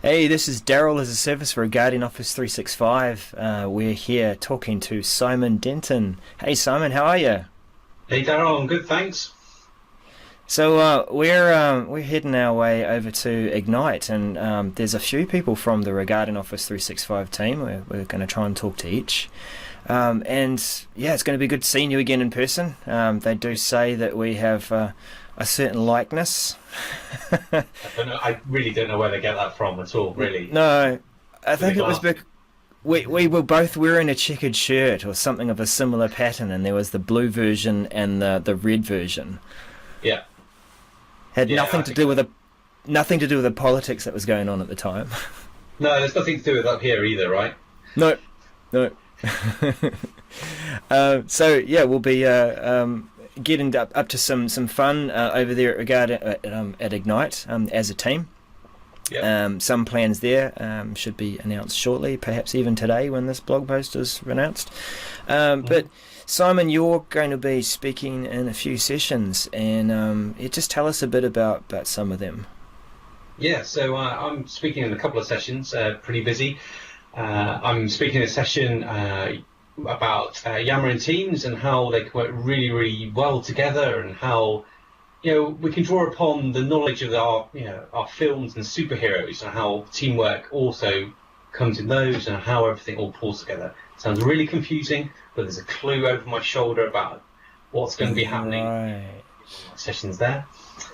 Hey, this is Daryl as a service for Guardian Office 365. We're here talking to Simon Denton. Hey Simon, how are you? Hey Daryl, I'm good, thanks. So we're heading our way over to Ignite, and there's a few people from the Regarding Office 365 team. We're going to try and talk to each. And yeah, it's going to be good seeing you again in person. They do say that we have a certain likeness. I really don't know where they get that from at all, really. No, I Do they think it was laugh? we were both wearing a checkered shirt or something of a similar pattern, and there was the blue version and the red version. Yeah, Had yeah, nothing I to think do so. with nothing to do with the politics that was going on at the time. No, there's nothing to do with up here either, right? No, no. So yeah, we'll be getting up to some fun over there at Ignite as a team. Yep. Some plans there should be announced shortly, perhaps even today when this blog post is announced. But Mhm. Simon, you're going to be speaking in a few sessions, and just tell us a bit about some of them. Yeah, so I'm speaking in a couple of sessions, pretty busy. I'm speaking a session about Yammer and Teams and how they can work really, really well together, and how we can draw upon the knowledge of our films and superheroes, and how teamwork also comes in those, and how everything all pulls together. Sounds really confusing, but there's a clue over my shoulder about what's going to be happening Right. in my sessions there.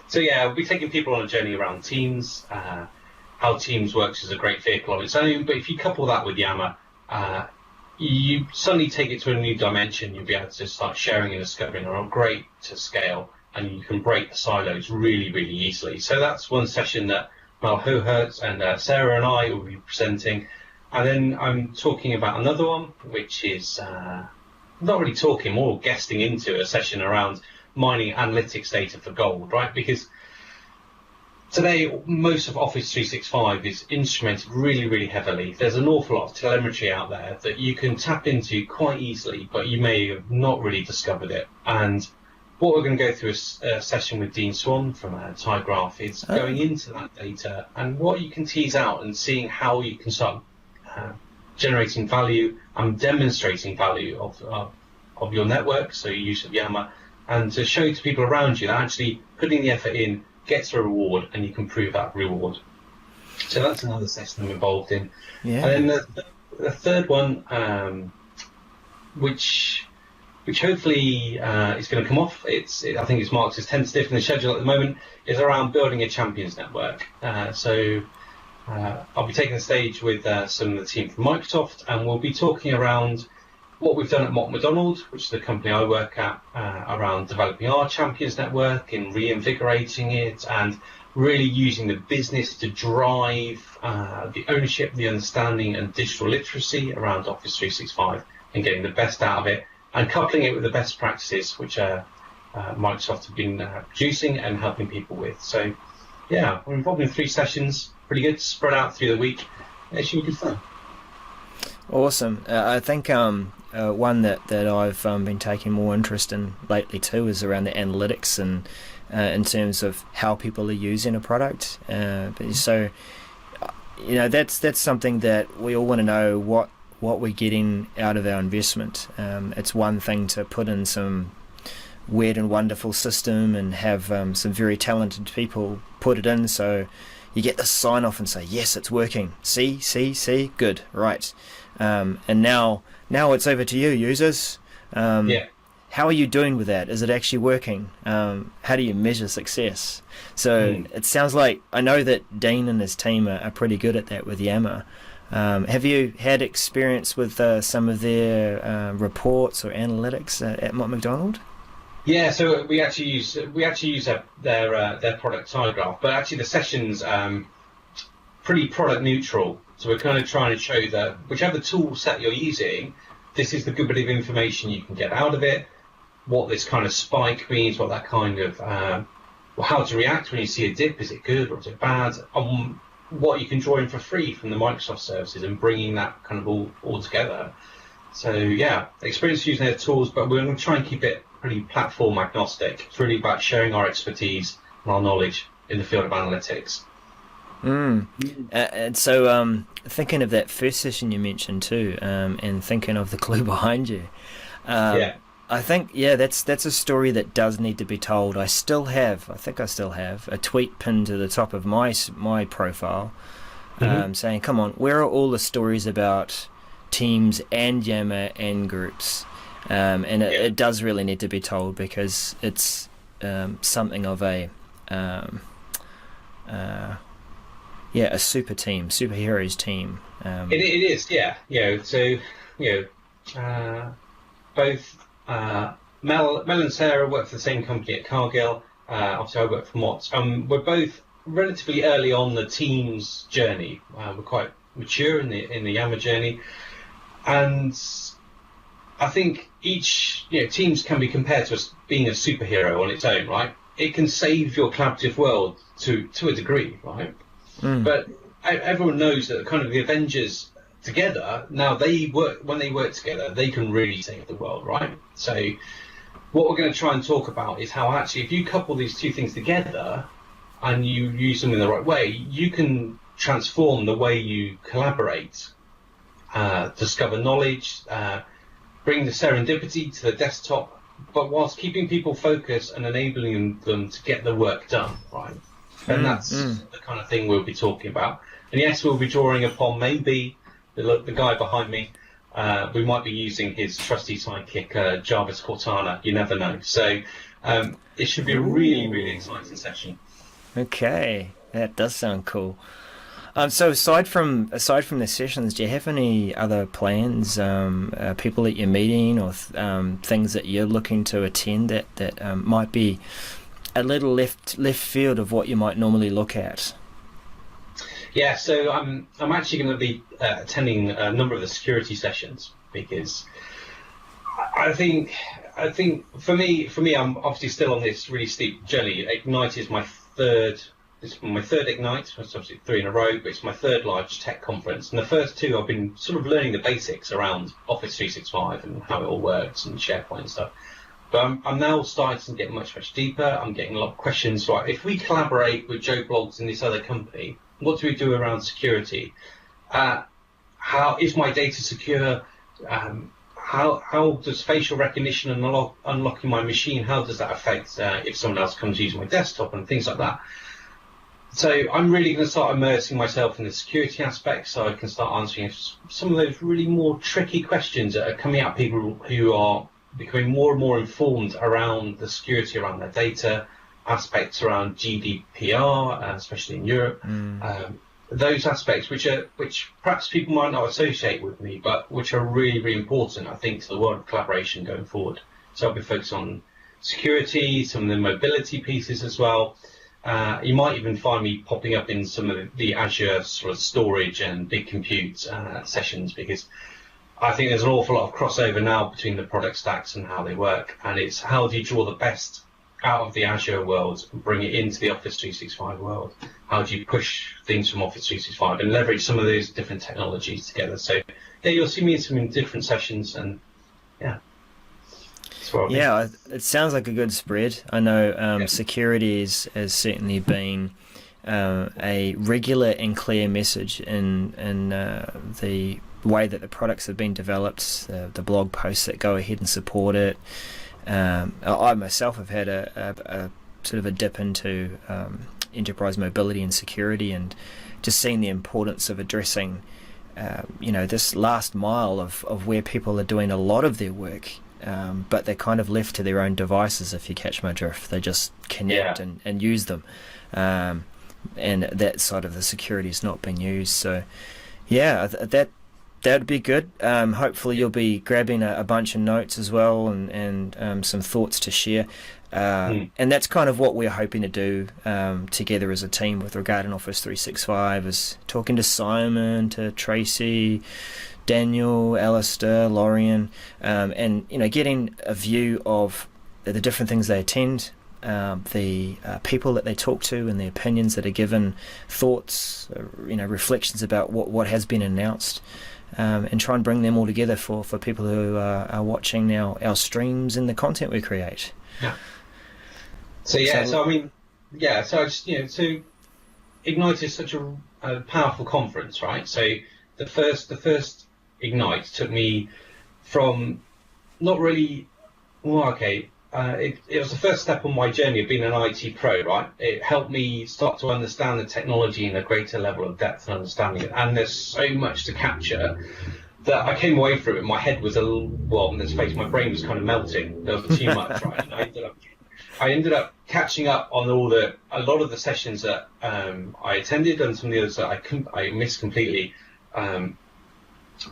So yeah, we'll be taking people on a journey around Teams, how Teams works as a great vehicle on its own, but if you couple that with Yammer, uh, you suddenly take it to a new dimension. You'll be able to start sharing and discovering are great to scale, and you can break the silos really, really easily. So that's one session that Mel Hohertz and Sarah and I will be presenting. And then I'm talking about another one, which is not really talking, more guesting into a session around mining analytics data for gold, right? Because today, most of Office 365 is instrumented really, really heavily. There's an awful lot of telemetry out there that you can tap into quite easily, but you may have not really discovered it. And what we're going to go through a session with Dean Swan from Tygraph is going Oh, into that data and what you can tease out and seeing how you can start uh, generating value and demonstrating value of your network, so your use of Yammer, and to show to people around you that actually putting the effort in gets a reward, and you can prove that reward. So that's another session I'm involved in. And then yeah. the third one, which hopefully is going to come off. I think it's marked as tentative in the schedule at the moment. Is around building a champions network. I'll be taking the stage with some of the team from Microsoft, and we'll be talking around what we've done at Mott MacDonald, which is the company I work at, around developing our champions network and reinvigorating it, and really using the business to drive the ownership, the understanding, and digital literacy around Office 365, and getting the best out of it, and coupling it with the best practices which Microsoft have been producing and helping people with. So yeah, we're involved in 3 sessions, pretty good, spread out through the week. It should be good fun. Awesome. I think one that I've been taking more interest in lately too is around the analytics and in terms of how people are using a product. So that's something that we all want to know what we're getting out of our investment. It's one thing to put in some weird and wonderful system and have some very talented people put it in, so you get the sign off and say yes, it's working. See, good, right. And now it's over to you, users. Um, Yeah. how are you doing with that? Is it actually working? How do you measure success? So Mm. it sounds like I know that Dean and his team are pretty good at that with Yammer. Have you had experience with some of their reports or analytics at Mott MacDonald? Yeah, so we actually use their product Tygraph, but actually the sessions pretty product neutral. So we're kind of trying to show that whichever tool set you're using, this is the good bit of information you can get out of it, what this kind of spike means, what that kind of how to react when you see a dip. Is it good or is it bad? What you can draw in for free from the Microsoft services, and bringing that kind of all together. So yeah, experience using their tools, but we're going to try and keep it pretty platform agnostic. It's really about sharing our expertise and our knowledge in the field of analytics. And so, thinking of that first session you mentioned too, and thinking of the clue behind you, um, Yeah. I think that's a story that does need to be told. I think I still have a tweet pinned to the top of my profile, Hmm. saying, "Come on, where are all the stories about teams and Yammer and groups?" And Yeah. it does really need to be told because it's something of a um, uh, a superheroes team. It is, yeah. So both Mel and Sarah work for the same company at Cargill. Obviously, I work for Mott. We're both relatively early on the team's journey. We're quite mature in the Yammer journey, and I think each teams can be compared to us being a superhero on its own, right? It can save your collaborative world to a degree, right? Mm, But everyone knows that kind of the Avengers together now they work when they work together they can really save the world, right? So what we're going to try and talk about is how actually if you couple these two things together and you use them in the right way, you can transform the way you collaborate, discover knowledge, bring the serendipity to the desktop, but whilst keeping people focused and enabling them to get the work done, right? And that's the kind of thing we'll be talking about. And yes, we'll be drawing upon maybe the guy behind me. We might be using his trusty sidekick, Jarvis Cortana. You never know. So it should be a really, really Ooh. exciting session. Okay, that does sound cool. So aside from the sessions, do you have any other plans? People that you're meeting, or things that you're looking to attend that might be a little left field of what you might normally look at? Yeah, so I'm actually going to be attending a number of the security sessions because I think for me I'm obviously still on this really steep journey. Ignite is my third. It's my third Ignite. It's obviously three in a row, but it's my third large tech conference. And the first two, I've been sort of learning the basics around Office 365 and how it all works and SharePoint and stuff. But I'm now starting to get much deeper. I'm getting a lot of questions. Right, if we collaborate with Joe Blogs and this other company, what do we do around security? How is my data secure? How does facial recognition and unlocking my machine, how does that affect if someone else comes using my desktop and things like that? So I'm really going to start immersing myself in the security aspect so I can start answering some of those really more tricky questions that are coming out of people who are becoming more and more informed around the security around their data, aspects around GDPR, especially in Europe. Those aspects which perhaps people might not associate with me, but which are really, really important, I think, to the world of collaboration going forward. So I'll be focused on security, some of the mobility pieces as well. You might even find me popping up in some of the Azure sort of storage and big compute sessions because I think there's an awful lot of crossover now between the product stacks and how they work. And it's how do you draw the best out of the Azure world and bring it into the Office 365 world? How do you push things from Office 365 and leverage some of those different technologies together? So yeah, you'll see me in some different sessions and yeah. Yeah, it sounds like a good spread. I know Yeah. security has certainly been a regular and clear message in the way that the products have been developed, the blog posts that go ahead and support it. I myself have had a sort of a dip into enterprise mobility and security, and just seeing the importance of addressing, this last mile of where people are doing a lot of their work. But they're kind of left to their own devices, if you catch my drift. They just connect and use them. And that side of the security is not being used. So, yeah, that'd be good. Hopefully you'll be grabbing a bunch of notes as well and some thoughts to share. And that's kind of what we're hoping to do together as a team with regard to Office 365, is talking to Simon, to Tracy, Daniel, Alistair, Lorian, and getting a view of the different things they attend, the people that they talk to, and the opinions that are given, thoughts, reflections about what has been announced, and try and bring them all together for people who are watching our streams and the content we create. Yeah. So I mean, yeah. So I just so Ignite is such a powerful conference, right? So the first Ignite took me from not really, well, okay, it was the first step on my journey of being an IT pro, right? It helped me start to understand the technology in a greater level of depth and understanding. And there's so much to capture that I came away from it. My head was a little, well, let's face it, my brain was kind of melting. There was too much, right? And I ended up catching up on a lot of the sessions that I attended, and some of the others that I missed completely.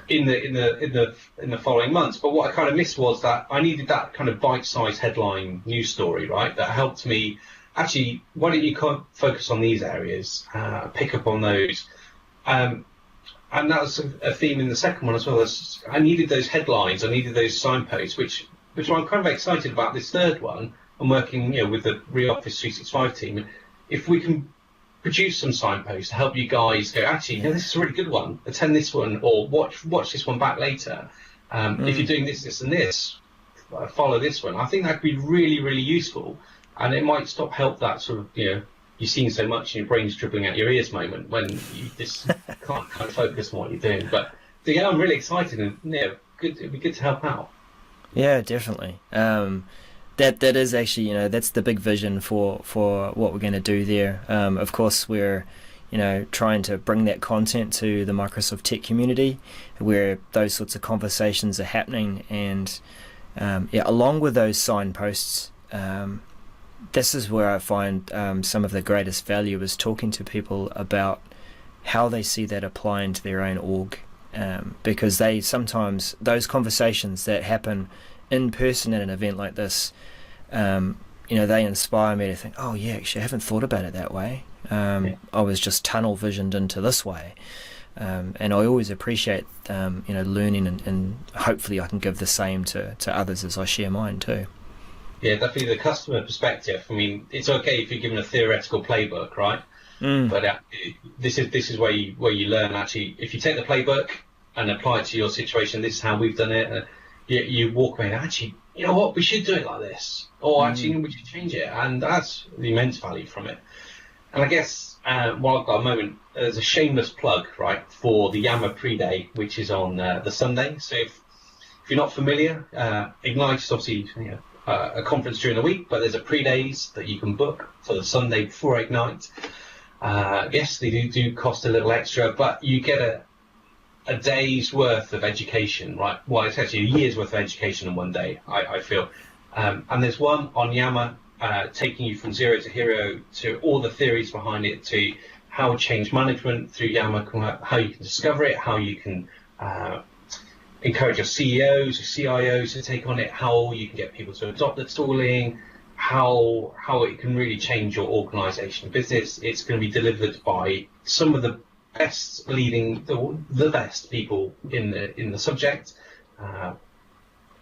In the following months, but what I kind of missed was that I needed that kind of bite-sized headline news story, right? That helped me actually. Why don't you focus on these areas, pick up on those, and that was a theme in the second one as well. I needed those headlines, I needed those signposts, which I'm kind of excited about. This third one, I'm working, with the Office 365 team. If we can produce some signposts to help you guys go, actually, this is a really good one, attend this one, or watch this one back later. If you're doing this and this, follow this one. I think that could be really, really useful, and it might help that sort of, you're seeing so much and your brain's dribbling out your ears moment when you just can't kind of focus on what you're doing. But yeah, I'm really excited, and it'd be good to help out. Yeah, definitely. That is actually, that's the big vision for what we're going to do there. Of course, we're, trying to bring that content to the Microsoft Tech community where those sorts of conversations are happening. And along with those signposts, this is where I find some of the greatest value is talking to people about how they see that applying to their own org. Because they sometimes, those conversations that happen in person at an event like this, they inspire me to think, oh yeah, actually I haven't thought about it that way. I was just tunnel visioned into this way. And I always appreciate, learning, and hopefully I can give the same to others as I share mine too. Yeah, definitely the customer perspective. I mean, it's okay if you're given a theoretical playbook, right? But this is where you learn, actually. If you take the playbook and apply it to your situation, this is how we've done it. You walk away and actually, you know what, we should do it like this, or actually we should change it, and that's the immense value from it. And I guess while I've got a moment, there's a shameless plug, right, for the Yammer pre-day, which is on the Sunday. So if you're not familiar, Ignite is obviously a conference during the week, but there's a pre-days that you can book for the Sunday before Ignite. Yes, they do cost a little extra, but you get a day's worth of education, right? Well, it's actually a year's worth of education in one day, I feel. And there's one on Yammer, taking you from zero to hero, to all the theories behind it, to how change management through Yammer, how you can discover it, how you can encourage your CEOs or CIOs to take on it, how you can get people to adopt the tooling, how it can really change your organization business. It's going to be delivered by some of the best the best people in the subject.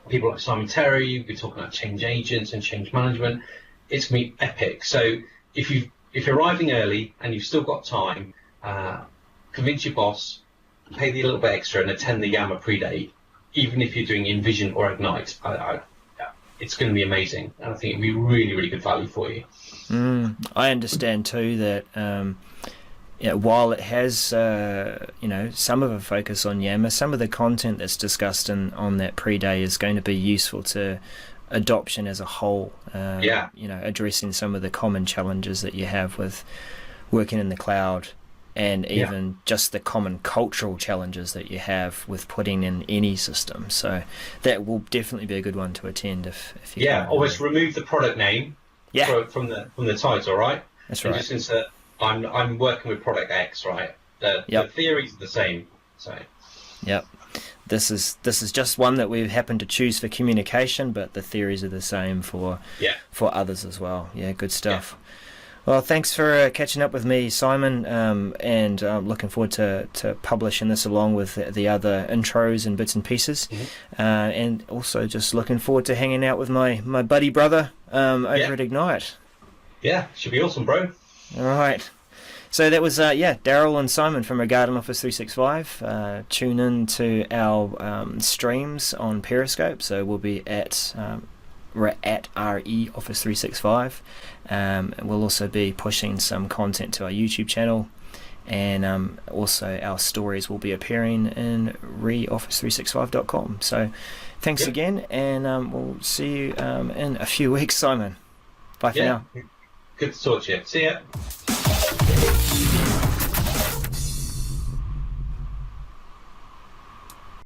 People like Simon Terry. We're talking about change agents and change management. It's going to be epic. So if you're arriving early and you've still got time, convince your boss, pay the little bit extra, and attend the Yammer pre-day, even if you're doing Envision or Ignite. It's going to be amazing, and I think it'll be really, really good value for you. I understand too that while it has some of a focus on Yammer, some of the content that's discussed on that pre-day is going to be useful to adoption as a whole. Addressing some of the common challenges that you have with working in the cloud, and even just the common cultural challenges that you have with putting in any system. So that will definitely be a good one to attend if you always remove the product name from the title, right? That's right. And just insert I'm working with product X, right? The theories are the same. So this is just one that we've happened to choose for communication, but the theories are the same for others as well. Yeah, good stuff. Well, thanks for catching up with me, Simon, and I'm looking forward to publishing this along with the other intros and bits and pieces, and also just looking forward to hanging out with my buddy brother over at Ignite. Yeah, should be awesome, bro. All right. So that was Daryl and Simon from Regarding Office 365. Tune in to our streams on Periscope. So we'll be at we're at RE Office 365. We'll also be pushing some content to our YouTube channel, and also our stories will be appearing in reoffice365.com. So thanks again, and we'll see you in a few weeks, Simon. Bye for now. Good to talk to you. See ya.